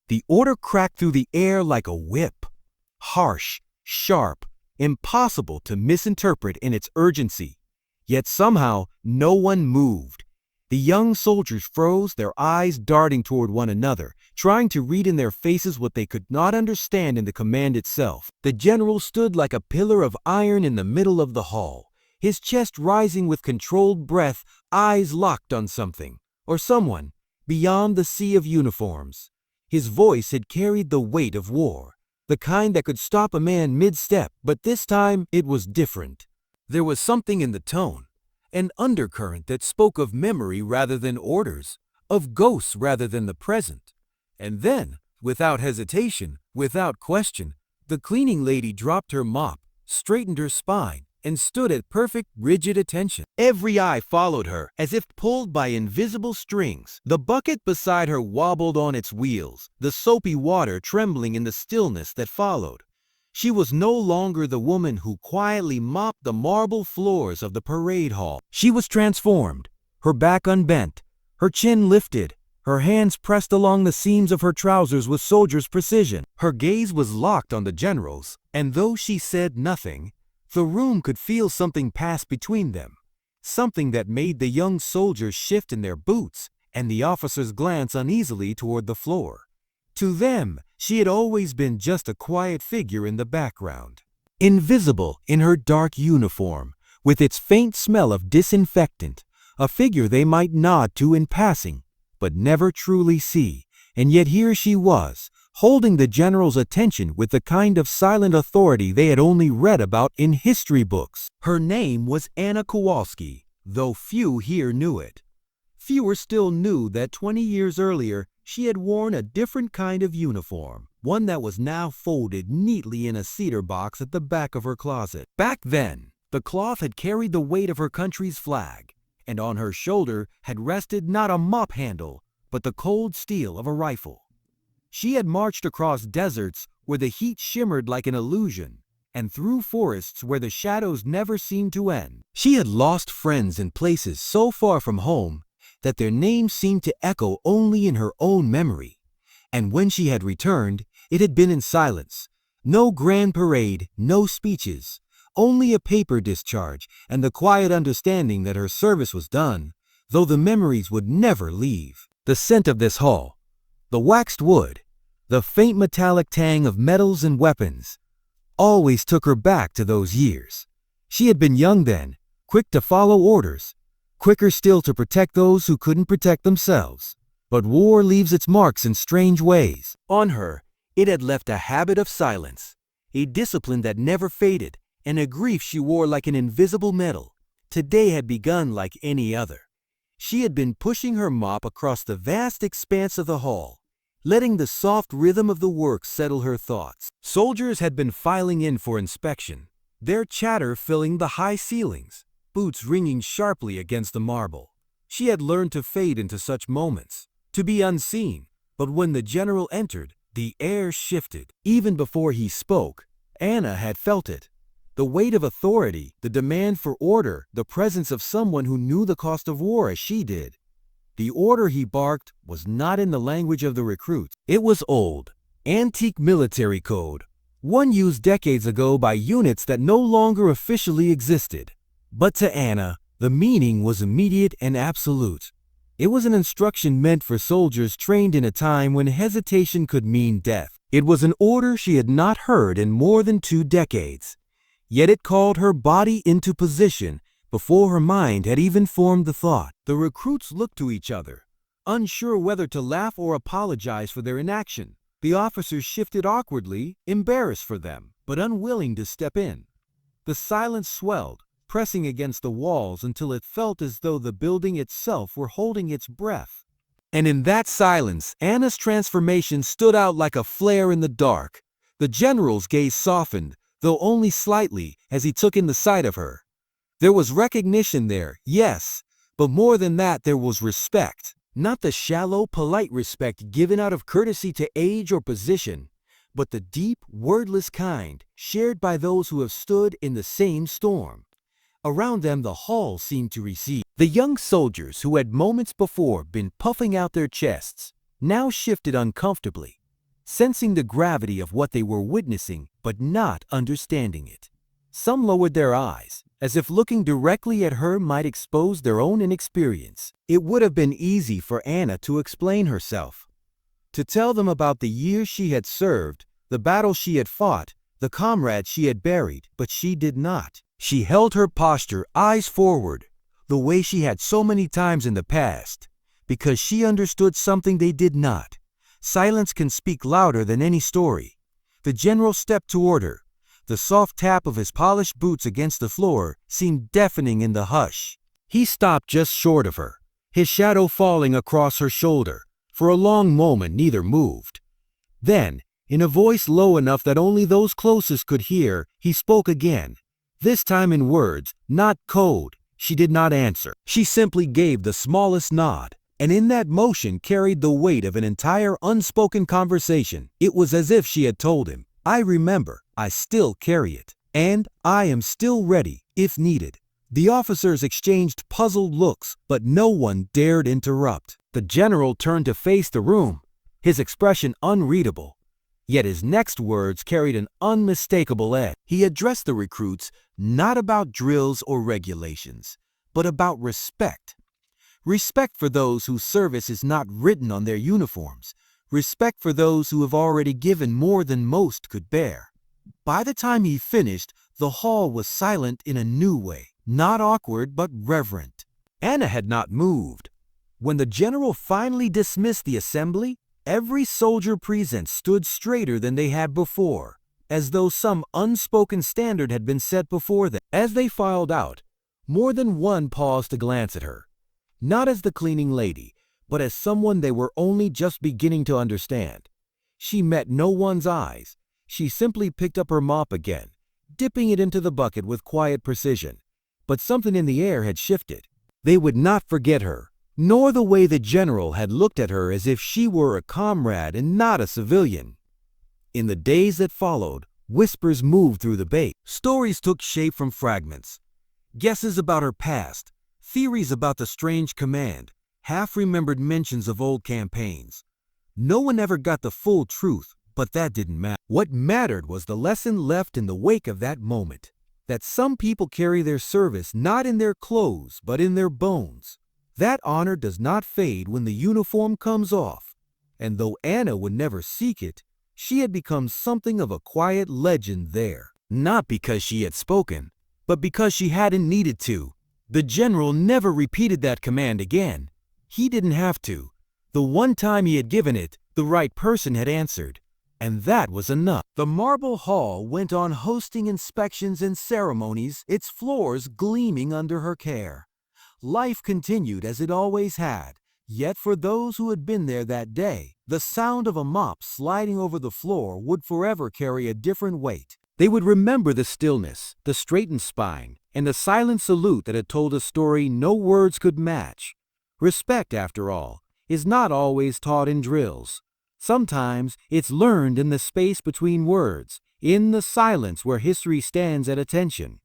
The order cracked through the air like a whip. Harsh, sharp, impossible to misinterpret in its urgency. Yet somehow, no one moved. The young soldiers froze, their eyes darting toward one another, trying to read in their faces what they could not understand in the command itself. The general stood like a pillar of iron in the middle of the hall, his chest rising with controlled breath, eyes locked on something, or someone, beyond the sea of uniforms. His voice had carried the weight of war, the kind that could stop a man mid-step, but this time it was different. There was something in the tone, an undercurrent that spoke of memory rather than orders, of ghosts rather than the present. And then, without hesitation, without question, the cleaning lady dropped her mop, straightened her spine, and stood at perfect, rigid attention. Every eye followed her, as if pulled by invisible strings. The bucket beside her wobbled on its wheels, the soapy water trembling in the stillness that followed. She was no longer the woman who quietly mopped the marble floors of the parade hall. She was transformed, her back unbent, her chin lifted, her hands pressed along the seams of her trousers with soldier's precision. Her gaze was locked on the generals, and though she said nothing, the room could feel something pass between them, something that made the young soldiers shift in their boots and the officers glance uneasily toward the floor. To them, she had always been just a quiet figure in the background, invisible in her dark uniform, with its faint smell of disinfectant, a figure they might nod to in passing, but never truly see. And yet here she was, holding the general's attention with the kind of silent authority they had only read about in history books. Her name was Anna Kowalski, though few here knew it. Fewer still knew that 20 years earlier she had worn a different kind of uniform, one that was now folded neatly in a cedar box at the back of her closet. Back then, the cloth had carried the weight of her country's flag, and on her shoulder had rested not a mop handle, but the cold steel of a rifle. She had marched across deserts where the heat shimmered like an illusion, and through forests where the shadows never seemed to end. She had lost friends in places so far from home that their names seemed to echo only in her own memory. And when she had returned, it had been in silence. No grand parade, no speeches, only a paper discharge and the quiet understanding that her service was done, though the memories would never leave. The scent of this hall, the waxed wood, the faint metallic tang of metals and weapons, always took her back to those years. She had been young then, quick to follow orders, quicker still to protect those who couldn't protect themselves. But war leaves its marks in strange ways. On her, it had left a habit of silence, a discipline that never faded, and a grief she wore like an invisible medal. Today had begun like any other. She had been pushing her mop across the vast expanse of the hall, letting the soft rhythm of the work settle her thoughts. Soldiers had been filing in for inspection, their chatter filling the high ceilings, boots ringing sharply against the marble. She had learned to fade into such moments, to be unseen, but when the general entered, the air shifted. Even before he spoke, Anna had felt it. The weight of authority, the demand for order, the presence of someone who knew the cost of war as she did. The order he barked was not in the language of the recruits. It was old, antique military code, one used decades ago by units that no longer officially existed. But to Anna, the meaning was immediate and absolute. It was an instruction meant for soldiers trained in a time when hesitation could mean death. It was an order she had not heard in more than 2 decades. Yet it called her body into position before her mind had even formed the thought. The recruits looked to each other, unsure whether to laugh or apologize for their inaction. The officers shifted awkwardly, embarrassed for them, but unwilling to step in. The silence swelled, pressing against the walls until it felt as though the building itself were holding its breath. And in that silence, Anna's transformation stood out like a flare in the dark. The general's gaze softened, though only slightly, as he took in the sight of her. There was recognition there, yes, but more than that there was respect. Not the shallow, polite respect given out of courtesy to age or position, but the deep, wordless kind shared by those who have stood in the same storm. Around them the hall seemed to recede. The young soldiers who had moments before been puffing out their chests now shifted uncomfortably, sensing the gravity of what they were witnessing but not understanding it. Some lowered their eyes, as if looking directly at her might expose their own inexperience. It would have been easy for Anna to explain herself, to tell them about the years she had served, the battles she had fought, the comrades she had buried, but she did not. She held her posture, eyes forward, the way she had so many times in the past, because she understood something they did not. Silence can speak louder than any story. The general stepped toward her. The soft tap of his polished boots against the floor seemed deafening in the hush. He stopped just short of her, his shadow falling across her shoulder. For a long moment neither moved. Then, in a voice low enough that only those closest could hear, he spoke again. This time in words, not code. She did not answer. She simply gave the smallest nod, and in that motion carried the weight of an entire unspoken conversation. It was as if she had told him, "I remember, I still carry it, and I am still ready, if needed." The officers exchanged puzzled looks, but no one dared interrupt. The general turned to face the room, his expression unreadable. Yet his next words carried an unmistakable edge. He addressed the recruits not about drills or regulations, but about respect. Respect for those whose service is not written on their uniforms. Respect for those who have already given more than most could bear. By the time he finished, the hall was silent in a new way, not awkward but reverent. Anna had not moved. When the general finally dismissed the assembly, every soldier present stood straighter than they had before, as though some unspoken standard had been set before them. As they filed out, more than one paused to glance at her, not as the cleaning lady, but as someone they were only just beginning to understand. She met no one's eyes. She simply picked up her mop again, dipping it into the bucket with quiet precision. But something in the air had shifted. They would not forget her, nor the way the general had looked at her as if she were a comrade and not a civilian. In the days that followed, whispers moved through the base. Stories took shape from fragments. Guesses about her past, theories about the strange command, half-remembered mentions of old campaigns. No one ever got the full truth, but that didn't matter. What mattered was the lesson left in the wake of that moment, that some people carry their service not in their clothes, but in their bones. That honor does not fade when the uniform comes off. And though Anna would never seek it, she had become something of a quiet legend there. Not because she had spoken, but because she hadn't needed to. The general never repeated that command again. He didn't have to. The one time he had given it, the right person had answered. And that was enough. The marble hall went on hosting inspections and ceremonies, its floors gleaming under her care. Life continued as it always had, yet for those who had been there that day, the sound of a mop sliding over the floor would forever carry a different weight. They would remember the stillness, the straightened spine, and the silent salute that had told a story no words could match. Respect, after all, is not always taught in drills. Sometimes it's learned in the space between words, in the silence where history stands at attention.